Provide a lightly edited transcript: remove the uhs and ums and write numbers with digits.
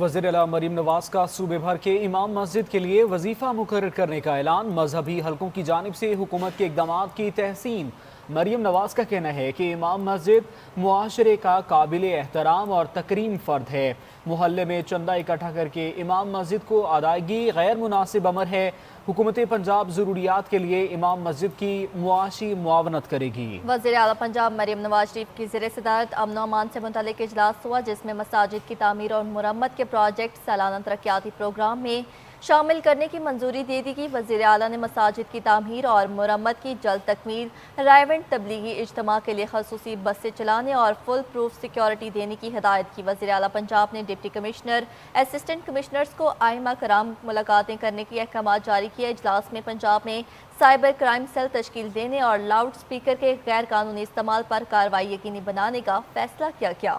وزیر اعلیٰ مریم نواز کا صوبے بھر کے امام مسجد کے لیے وظیفہ مقرر کرنے کا اعلان، مذہبی حلقوں کی جانب سے حکومت کے اقدامات کی تحسین۔ مریم نواز کا کہنا ہے کہ امام مسجد معاشرے کا قابل احترام اور تکریم فرد ہے۔ محلے میں چندہ اکٹھا کر کے امام مسجد کو ادائیگی غیر مناسب امر ہے۔ حکومت پنجاب ضروریات کے لیے امام مسجد کی معاشی معاونت کرے گی۔ وزیر اعلیٰ پنجاب مریم نواز شریف کی زیر صدارت امن و امان سے متعلق اجلاس ہوا، جس میں مساجد کی تعمیر اور مرمت کے پروجیکٹ سالانہ ترقیاتی پروگرام میں شامل کرنے کی منظوری دے دی گئی۔ وزیر اعلیٰ نے مساجد کی تعمیر اور مرمت کی جلد تکمیل، رائیونٹ تبلیغی اجتماع کے لیے خصوصی بسیں چلانے اور فل پروف سیکیورٹی دینے کی ہدایت کی۔ وزیر اعلیٰ پنجاب نے ڈپٹی کمشنر، اسسٹنٹ کمشنرز کو آئمہ کرام ملاقاتیں کرنے کی احکامات جاری کیے۔ اجلاس میں پنجاب میں سائبر کرائم سیل تشکیل دینے اور لاؤڈ سپیکر کے غیر قانونی استعمال پر کارروائی یقینی بنانے کا فیصلہ کیا گیا۔